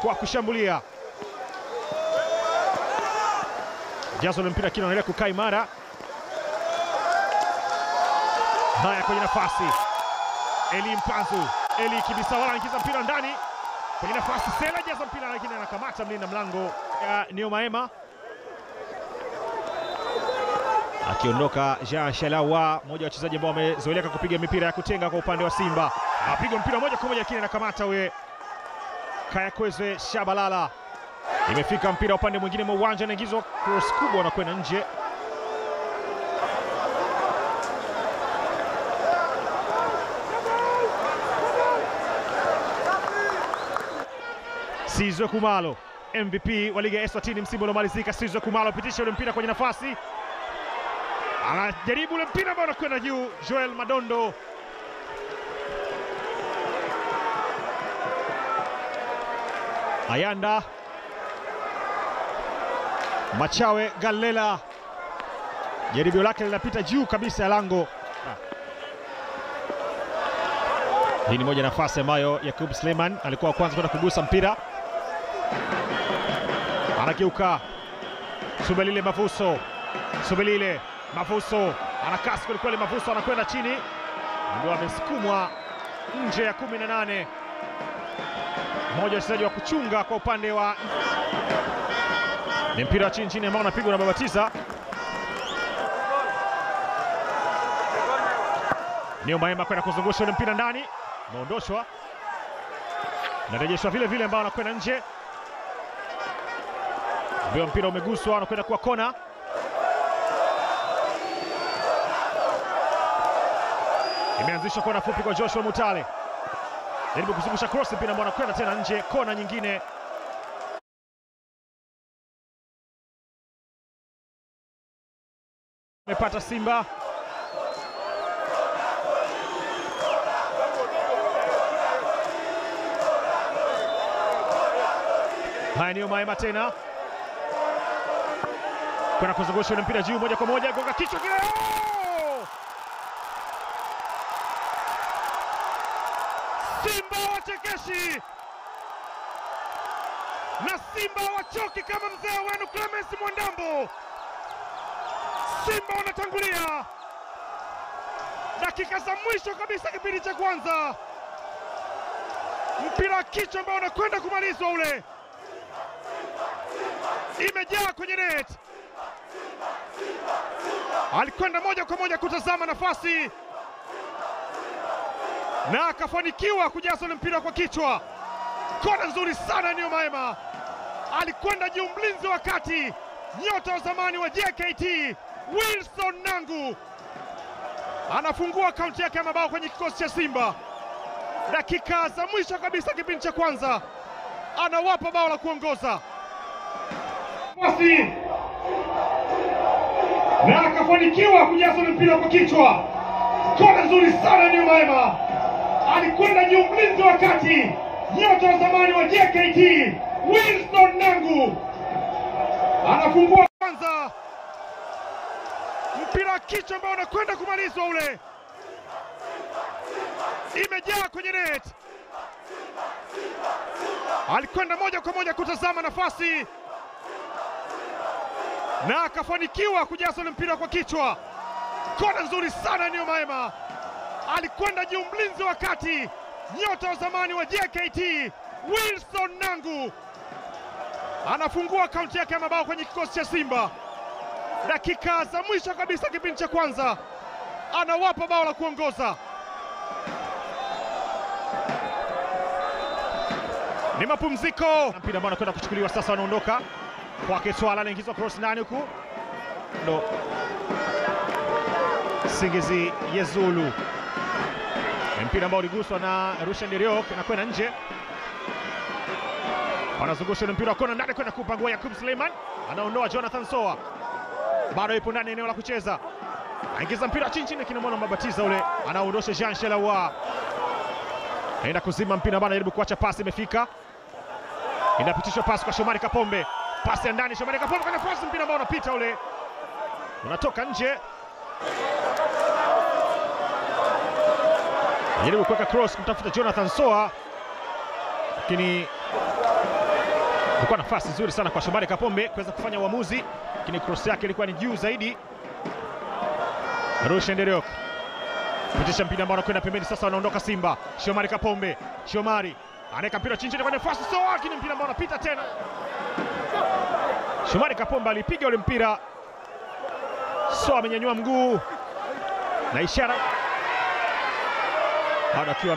kwa kushambulia. Jazo la mpira kinaendelea kukaa imara. Haya kwenye nafasi. Eli Mpanzu. Eli Kibisawala anaingiza mpira ndani. Kwenye nafasi Sela jaza mpira lakini anakamata mlinda mlango Neo Maema. Akiondoka Jean Shalawa, mmoja wa wachezaji ambao wamezoeleka kupiga mipira ya kutenga kwa upande wa Simba. Apiga mpira moja kwa moja lakini anakamata Kayakweze Shabalala. Imefika mpira upande mwingine mwa uwanja, anaingizwa cross kubwa na kwenda nje. Sizwe Kumalo, MVP wa Liga ya Eswatini msimu uliomalizika. Sizwe Kumalo pitisha ule mpira kwenye nafasi. Anajaribu ule mpira ambao unakwenda juu. Joel Madondo. Ayanda. Machawe Galela. Jaribio lake linapita juu kabisa ya lango. Hii ni moja nafasi ambayo Yakub Suleiman alikuwa wa kwanza kwenda kugusa mpira. Anakiuka. Subelile Mafuso. Subelile Mafuso. Anakasi kweli kweli, Mafuso anakwenda chini. Ndio amesukumwa nje ya 18. Mmoja wachezaji wa kuchunga kwa upande wa ni mpira chini chini ambao unapigwa na Babatiza. Neo Maema kwenda kuzungusha ule mpira ndani. Maondoshwa. Narejeshwa vile vile ambao anakwenda nje. Ndio mpira umeguswa, anakwenda kuwa kona. Imeanzishwa kona fupi kwa Joshua Mutale. Jaribu kuzungusha cross, mpira ambao anakwenda tena nje, kona nyingine. Amepata Simba. Haya Neo Maema tena. Kwenda kuzungusha ule mpira juu moja kwa moja, gonga kichwa kile. Simba wachekeshi. Na Simba wachoki kama mzee wenu Clemens Mwandambo. Simba wanatangulia. Dakika za mwisho kabisa kipindi cha kwanza. Mpira kichwa ambao unakwenda kumalizwa ule. Imejaa kwenye net. Alikwenda moja kwa moja kutazama nafasi na akafanikiwa kujaza ule mpira kwa kichwa. Kona nzuri sana Neo Maema. Alikwenda juu mlinzi wa kati, nyota wa zamani wa JKT Wilson Nangu. Anafungua akaunti yake ya mabao kwenye kikosi cha Simba. Dakika za mwisho kabisa kipindi cha kwanza anawapa bao la kuongoza. Na akafanikiwa kujaza mpira kwa kichwa. Kona nzuri sana Neo Maema. Alikwenda juu mlinzi wa kati, nyota wa zamani wa JKT Wilson Nangu. Anafungua kwanza. Mpira kichwa ambao unakwenda kumalizwa ule. Imejaa kwenye net. Alikwenda moja kwa moja kutazama nafasi na akafanikiwa kujaza ule mpira kwa kichwa. Kona nzuri sana Neo Maema. Alikwenda juu mlinzi wa kati, nyota wa zamani wa JKT Wilson Nangu. Anafungua akaunti yake ya mabao kwenye kikosi cha Simba. Dakika za mwisho kabisa kipindi cha kwanza anawapa bao la kuongoza. Ni mapumziko. Mpira ambao anakwenda kuchukuliwa sasa, anaondoka kwake Swala, anaingizwa cross ndani huku. Ndo Singizi Yezulu. Mpira ambao uliguswa na Rushan Deriok na kwenda nje. Wanazungusha mpira kona ndani kwenda kupangua Yakub Suleiman. Anaondoa Jonathan Soa. Bado yupo ndani eneo la kucheza. Aingiza mpira chini chini, kinamwona Babatiza ule. Anaondosha Jean Shalawa. Aenda kuzima mpira bana, jaribu kuacha pasi, imefika. Inapitishwa pasi kwa Shomari Kapombe. Pasi ya ndani, Shomari Kapombe kwa nafasi, mpira ambao unapita ule. Unatoka nje. Jaribu kuweka cross kumtafuta Jonathan Soa. Lakini Ilikuwa nafasi nzuri sana kwa Shomari Kapombe kuweza kufanya uamuzi, lakini cross yake ilikuwa ni juu zaidi. Rushen Deriok pitisha mpira ambao anakwenda pembeni, sasa wanaondoka Simba. Shomari Kapombe, Shomari anaweka mpira chini kwa nafasi Soa, lakini mpira ambao unapita tena. Shomari Kapombe alipiga ule mpira, Soa amenyanyua mguu na ishara bado akiwa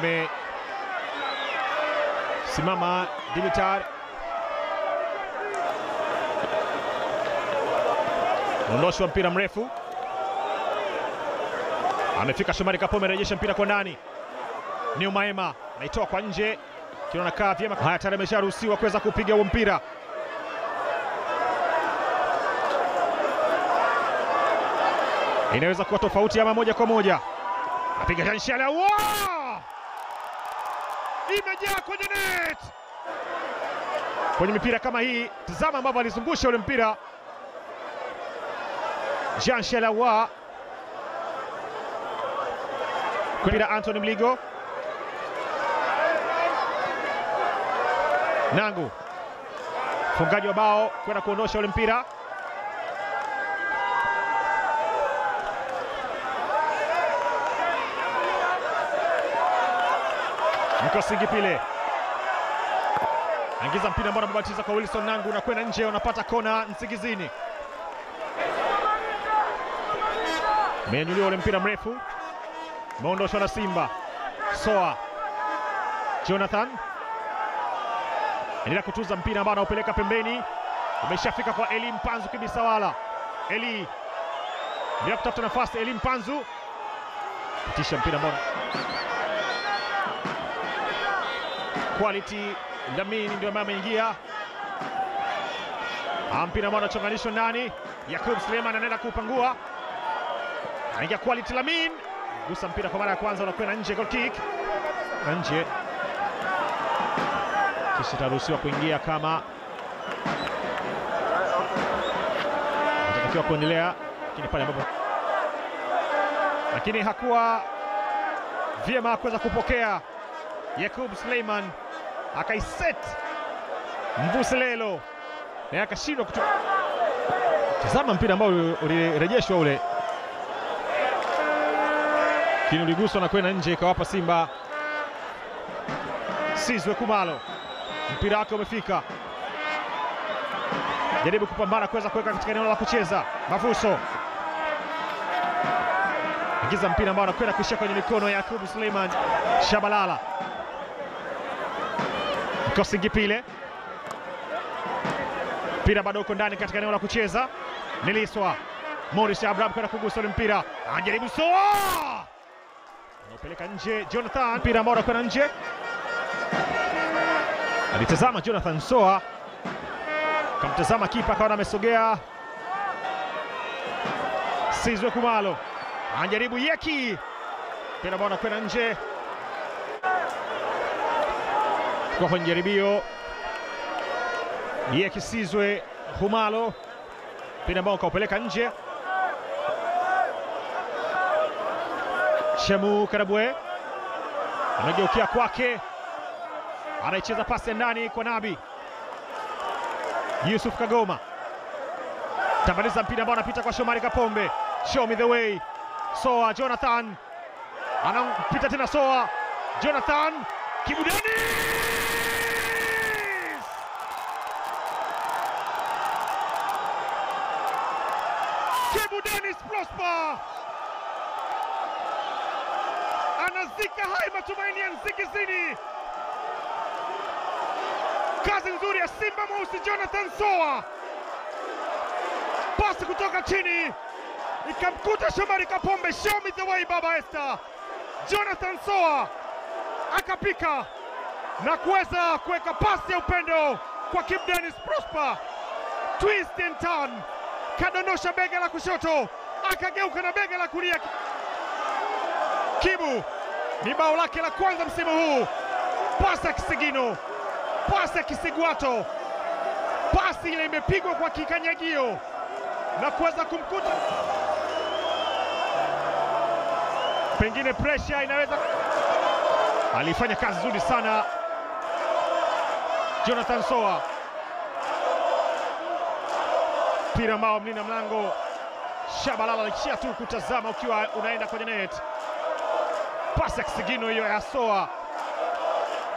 amesimama. Dimitar ondosha mpira mrefu, amefika Shomari Kapombe, rejesha mpira kwa ndani. Ni Maema naitoa kwa nje, kiona kaa vyema. Haya, tayari amesharuhusiwa kuweza kupiga huo mpira. Inaweza kuwa tofauti ama moja kwa moja. Apiga Janshela, wow! Imejaa kwenye net. Kwenye mipira kama hii, tazama ambavyo alizungusha ule mpira. Janshela wa mpira Anthony Mligo. Nangu mfungaji wa bao kwenda kuondosha ule mpira. Nkosingipile angiza mpira ambao anabatiza kwa Wilson Nangu na kwenda nje, unapata kona Nsingizini. Menyuliwa ule mpira mrefu, meondoshwa na Simba. Soa Jonathan endelea kutuza mpira ambao anaupeleka pembeni, umeshafika kwa Eli Mpanzu Kibisawala. Eli ndio kutafuta nafasi, Eli Mpanzu pitisha mpira ambao Quality Lamine ndio ambaye ameingia. Mpira ambao unachonganishwa ndani. Yakub Suleiman anaenda kupangua, anaingia Quality Lamine, gusa mpira kwa mara ya kwanza, unakwenda nje, goal kick na nje, kisha taruhusiwa kuingia kama anatakiwa kuendelea, lakini pale ambapo hakuwa vyema kuweza kupokea. Yakub Suleiman akaiset Mvuselelo na akashindwa kutoka. Tazama mpira ambao ulirejeshwa ule, kini uliguswa na kwenda nje, ikawapa Simba. Sizwe Kumalo, mpira wake umefika, jaribu kupambana kuweza kuweka katika eneo la kucheza. Mafuso ingiza mpira ambao anakwenda kuishia kwenye mikono ya Yakub Suleiman. Shabalala Nkosingipile, mpira bado uko ndani katika eneo la kucheza. Niliswa Morris Abraham kwenda kugusa ule mpira, anajaribu Soa, anaupeleka nje. Jonathan, mpira ambao unakwenda nje, alitazama Jonathan Soa, kamtazama kipa, akawa amesogea. Sizwe Kumalo anajaribu Yeki, mpira ambao unakwenda nje kwa kwenye jaribio. Yeki Sizwe Kumalo, mpira ambao kaupeleka nje. Shemu Karabwe anageukia kwake, anaicheza pasi ya ndani kwa Nabi. Yusuf Kagoma tambaliza mpira ambao anapita kwa Shomari Kapombe. Show me the way. Soa Jonathan anampita tena, Soa Jonathan Kibu Denis, Kibu Denis Prosper anazika hai matumaini ya Nsingizini. Kazi nzuri ya Simba mweusi Jonathan Soa, pasi kutoka chini ikamkuta Shomari Kapombe. Show me the way Baba Esther. Jonathan Soa akapika na kuweza kuweka pasi ya upendo kwa Kibu Denis Prosper, twist and turn, kadondosha bega la kushoto akageuka na bega la kulia. Kibu ni bao lake la kwanza msimu huu, pasi ya kisigino, pasi ya kisigwato, pasi ile imepigwa kwa kikanyagio na kuweza kumkuta. Pengine pressure inaweza, alifanya kazi nzuri sana Jonathan Soa, mpira ambao mlinda mlango Shabalala alishia tu kutazama ukiwa unaenda kwenye net. Pasi ya kisigino hiyo ya Soa,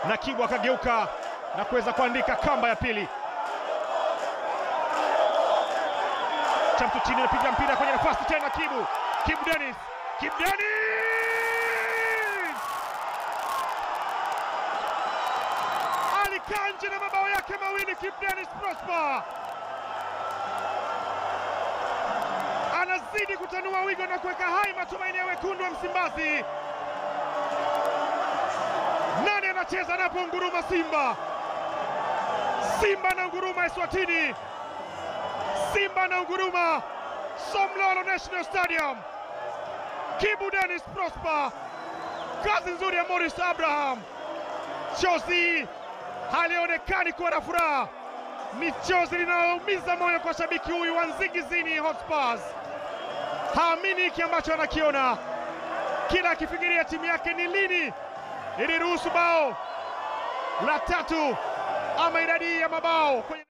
na Kibu akageuka na kuweza kuandika kamba ya pili. Chamtu chini anapiga mpira kwenye nafasi tena, Kibu Dennis alikaa nje na mabao yake mawili. Kibu Dennis Prosper anazidi kutanua wigo na kuweka hai matumaini ya wekundu wa Msimbazi. Nani anacheza anapo nguruma? Simba na nguruma Eswatini, Simba na nguruma Somlolo National Stadium. Kibu Dennis Prosper, kazi nzuri ya Morris Abraham. Chozi halionekani kuwa na furaha, ni chozi linaloumiza moyo kwa shabiki huyu wa Nsingizini Hotspurs. Haamini hiki ambacho anakiona, kila akifikiria timu yake ni lini iliruhusu bao la 3 ama idadi ya mabao.